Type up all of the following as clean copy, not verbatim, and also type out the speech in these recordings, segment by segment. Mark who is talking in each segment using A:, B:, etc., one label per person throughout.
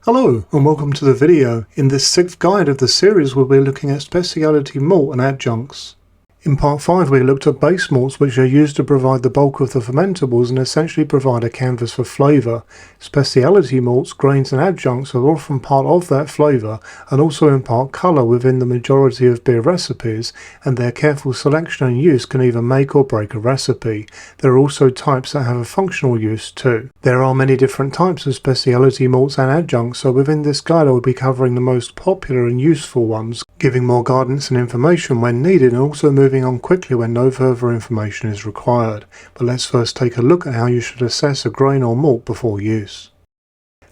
A: Hello and welcome to the video. In this 6th guide of the series we'll be looking at specialty malt and adjuncts. In part 5 we looked at base malts, which are used to provide the bulk of the fermentables and essentially provide a canvas for flavour. Specialty malts, grains and adjuncts are often part of that flavour and also impart colour within the majority of beer recipes, and their careful selection and use can either make or break a recipe. There are also types that have a functional use too. There are many different types of specialty malts and adjuncts, so within this guide I will be covering the most popular and useful ones, giving more guidance and information when needed and also moving on quickly when no further information is required. But let's first take a look at how you should assess a grain or malt before use.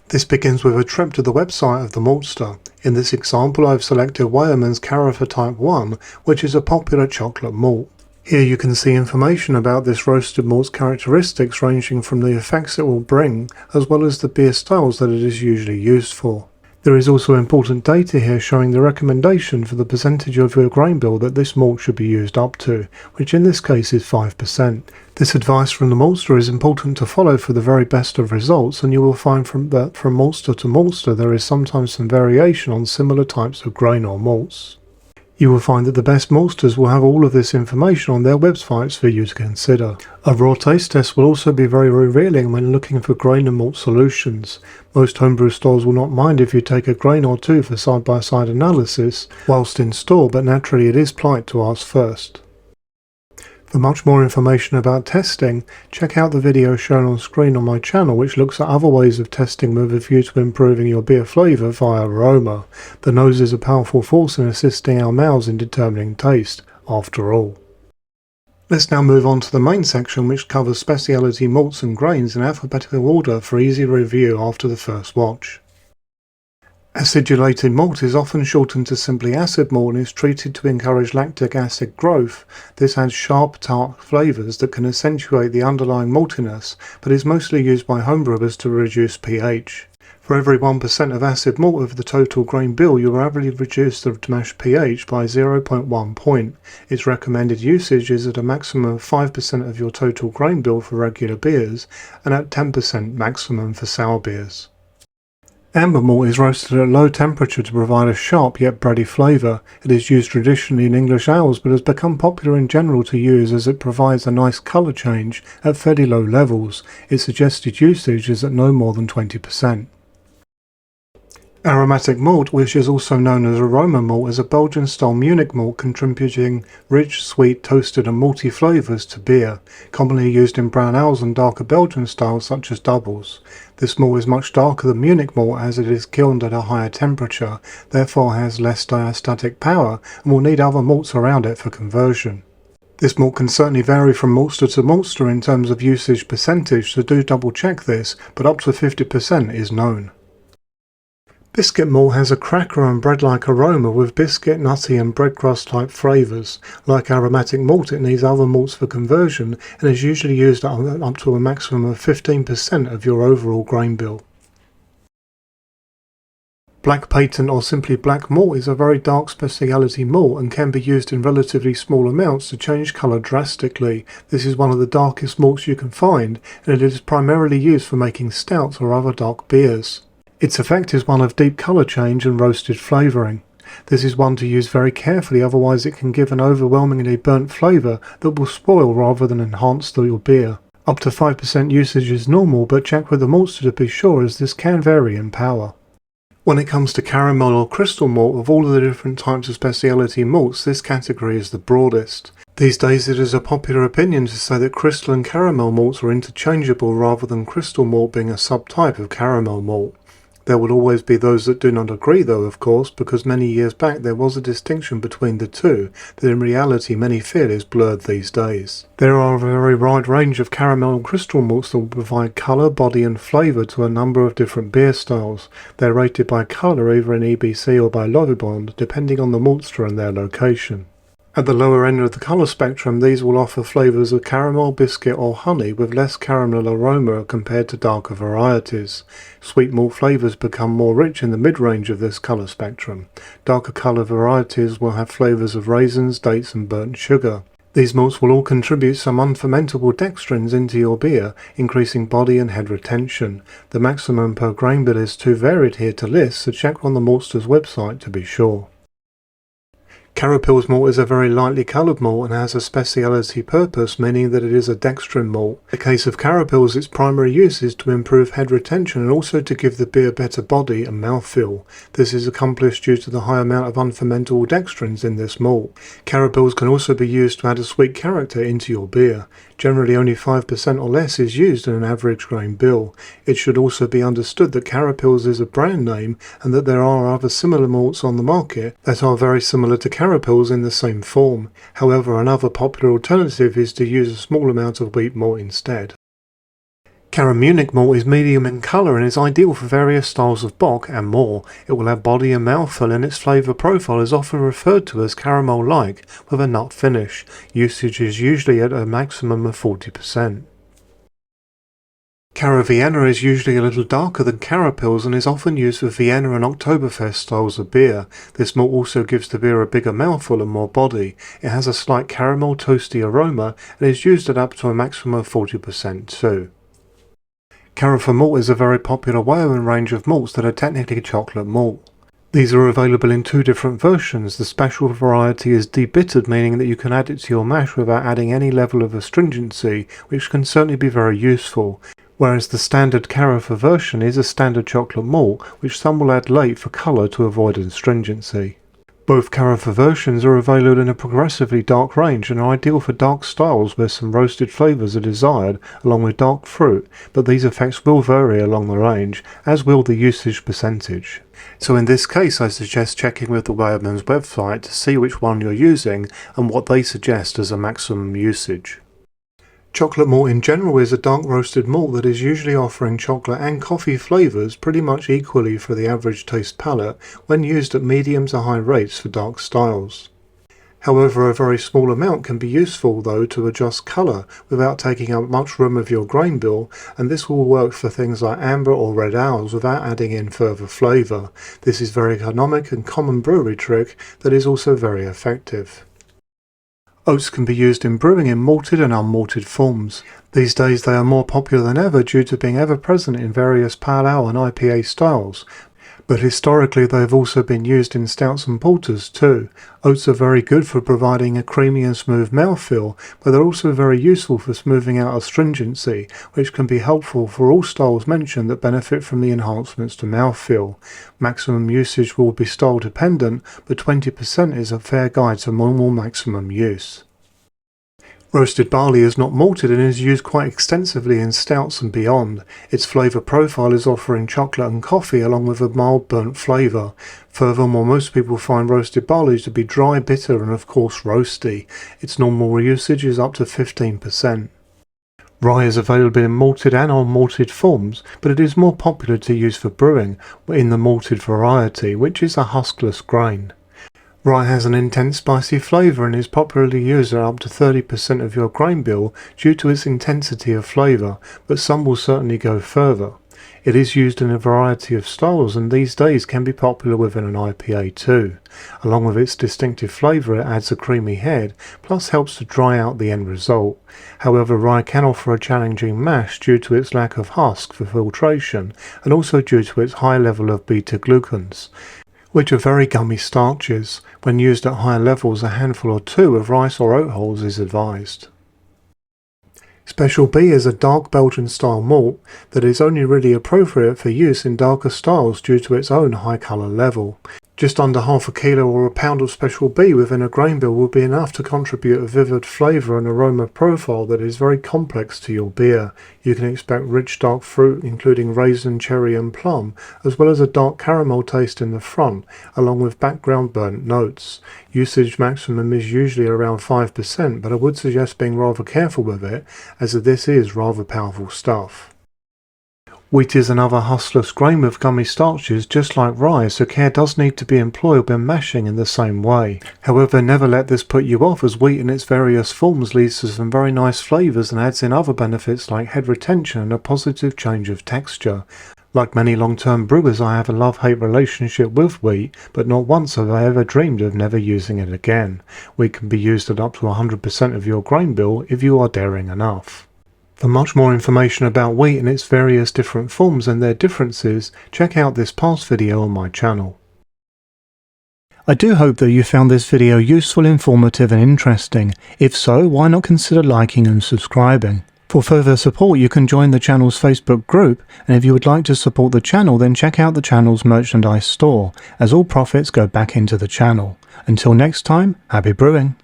A: This begins with a trip to the website of the maltster. In this example I've selected Weyermann's Cara Type 1, which is a popular chocolate malt. Here you can see information about this roasted malt's characteristics, ranging from the effects it will bring as well as the beer styles that it is usually used for. There is also important data here showing the recommendation for the percentage of your grain bill that this malt should be used up to, which in this case is 5%. This advice from the maltster is important to follow for the very best of results, and you will find that from maltster to maltster there is sometimes some variation on similar types of grain or malts. You will find that the best maltsters will have all of this information on their websites for you to consider. A raw taste test will also be very revealing when looking for grain and malt solutions. Most homebrew stores will not mind if you take a grain or two for side-by-side analysis whilst in store, but naturally it is polite to ask first. For much more information about testing, check out the video shown on screen on my channel, which looks at other ways of testing with a view to improving your beer flavour via aroma. The nose is a powerful force in assisting our mouths in determining taste, after all. Let's now move on to the main section, which covers specialty malts and grains in alphabetical order for easy review after the first watch. Acidulated malt is often shortened to simply acid malt and is treated to encourage lactic acid growth. This adds sharp, tart flavours that can accentuate the underlying maltiness, but is mostly used by homebrewers to reduce pH. For every 1% of acid malt of the total grain bill, you will averagely reduce the mash pH by 0.1 point. Its recommended usage is at a maximum of 5% of your total grain bill for regular beers, and at 10% maximum for sour beers. Amber malt is roasted at low temperature to provide a sharp yet bready flavour. It is used traditionally in English ales but has become popular in general to use as it provides a nice colour change at fairly low levels. Its suggested usage is at no more than 20%. Aromatic malt, which is also known as aroma malt, is a Belgian-style Munich malt contributing rich, sweet, toasted and malty flavours to beer, commonly used in brown ales and darker Belgian styles such as doubles. This malt is much darker than Munich malt as it is kilned at a higher temperature, therefore has less diastatic power and will need other malts around it for conversion. This malt can certainly vary from maltster to maltster in terms of usage percentage, so do double check this, but up to 50% is known. Biscuit malt has a cracker and bread-like aroma with biscuit, nutty and bread crust type flavours. Like aromatic malt, it needs other malts for conversion and is usually used up to a maximum of 15% of your overall grain bill. Black patent or simply black malt is a very dark specialty malt and can be used in relatively small amounts to change colour drastically. This is one of the darkest malts you can find, and it is primarily used for making stouts or other dark beers. Its effect is one of deep colour change and roasted flavouring. This is one to use very carefully, otherwise it can give an overwhelmingly burnt flavour that will spoil rather than enhance your beer. Up to 5% usage is normal, but check with the maltster to be sure, as this can vary in power. When it comes to caramel or crystal malt, of all of the different types of specialty malts, this category is the broadest. These days it is a popular opinion to say that crystal and caramel malts are interchangeable rather than crystal malt being a subtype of caramel malt. There will always be those that do not agree though, of course, because many years back there was a distinction between the two that in reality many feel is blurred these days. There are a very wide range of caramel and crystal malts that will provide colour, body and flavour to a number of different beer styles. They are rated by colour either in EBC or by Lovibond, depending on the maltster and their location. At the lower end of the colour spectrum, these will offer flavours of caramel, biscuit or honey with less caramel aroma compared to darker varieties. Sweet malt flavours become more rich in the mid-range of this colour spectrum. Darker colour varieties will have flavours of raisins, dates and burnt sugar. These malts will all contribute some unfermentable dextrins into your beer, increasing body and head retention. The maximum per grain bill is too varied here to list, so check on the maltster's website to be sure. Cara-series malt is a very lightly coloured malt and has a speciality purpose, meaning that it is a dextrin malt. In the case of Cara-series, its primary use is to improve head retention and also to give the beer better body and mouthfeel. This is accomplished due to the high amount of unfermentable dextrins in this malt. Cara-series can also be used to add a sweet character into your beer. Generally only 5% or less is used in an average grain bill. It should also be understood that Cara-series is a brand name and that there are other similar malts on the market that are very similar to Cara-series in the same form. However, another popular alternative is to use a small amount of wheat malt instead. Cara Munich malt is medium in colour and is ideal for various styles of bock and more. It will have body and mouthfeel, and its flavour profile is often referred to as caramel-like with a nut finish. Usage is usually at a maximum of 40%. Cara Vienna is usually a little darker than Cara-series and is often used for Vienna and Oktoberfest styles of beer. This malt also gives the beer a bigger mouthfeel and more body. It has a slight caramel toasty aroma and is used at up to a maximum of 40% too. Cara malt is a very popular Weyermann range of malts that are technically chocolate malt. These are available in two different versions. The special variety is debittered, meaning that you can add it to your mash without adding any level of astringency, which can certainly be very useful. Whereas the standard Cara version is a standard chocolate malt, which some will add late for colour to avoid astringency. Both Cara versions are available in a progressively dark range and are ideal for dark styles where some roasted flavours are desired along with dark fruit, but these effects will vary along the range, as will the usage percentage. So in this case I suggest checking with the Weyermann's website to see which one you're using and what they suggest as a maximum usage. Chocolate malt in general is a dark roasted malt that is usually offering chocolate and coffee flavours pretty much equally for the average taste palate when used at medium to high rates for dark styles. However, a very small amount can be useful though to adjust colour without taking up much room of your grain bill, and this will work for things like amber or red ales without adding in further flavour. This is a very economic and common brewery trick that is also very effective. Oats can be used in brewing in malted and unmalted forms. These days they are more popular than ever due to being ever present in various pale ale and IPA styles, but historically they have also been used in stouts and porters too. Oats are very good for providing a creamy and smooth mouthfeel, but they're also very useful for smoothing out astringency, which can be helpful for all styles mentioned that benefit from the enhancements to mouthfeel. Maximum usage will be style dependent, but 20% is a fair guide to normal maximum use. Roasted barley is not malted and is used quite extensively in stouts and beyond. Its flavour profile is offering chocolate and coffee along with a mild burnt flavour. Furthermore, most people find roasted barley to be dry, bitter and of course roasty. Its normal usage is up to 15%. Rye is available in malted and unmalted forms, but it is more popular to use for brewing in the malted variety, which is a huskless grain. Rye has an intense spicy flavour and is popularly used at up to 30% of your grain bill due to its intensity of flavour, but some will certainly go further. It is used in a variety of styles and these days can be popular within an IPA too. Along with its distinctive flavour it adds a creamy head, plus helps to dry out the end result. However, rye can offer a challenging mash due to its lack of husk for filtration and also due to its high level of beta-glucans, which are very gummy starches. When used at higher levels, a handful or two of rice or oat hulls is advised. Special B is a dark Belgian style malt that is only really appropriate for use in darker styles due to its own high colour level. Just under half a kilo or a pound of Special B within a grain bill will be enough to contribute a vivid flavour and aroma profile that is very complex to your beer. You can expect rich dark fruit including raisin, cherry and plum, as well as a dark caramel taste in the front, along with background burnt notes. Usage maximum is usually around 5%, but I would suggest being rather careful with it, as this is rather powerful stuff. Wheat is another huskless grain with gummy starches just like rye, so care does need to be employed when mashing in the same way. However, never let this put you off, as wheat in its various forms leads to some very nice flavours and adds in other benefits like head retention and a positive change of texture. Like many long-term brewers, I have a love-hate relationship with wheat, but not once have I ever dreamed of never using it again. Wheat can be used at up to 100% of your grain bill if you are daring enough. For much more information about wheat and its various different forms and their differences, check out this past video on my channel. I do hope that you found this video useful, informative and interesting. If so, why not consider liking and subscribing? For further support, you can join the channel's Facebook group, and if you would like to support the channel, then check out the channel's merchandise store, as all profits go back into the channel. Until next time, happy brewing!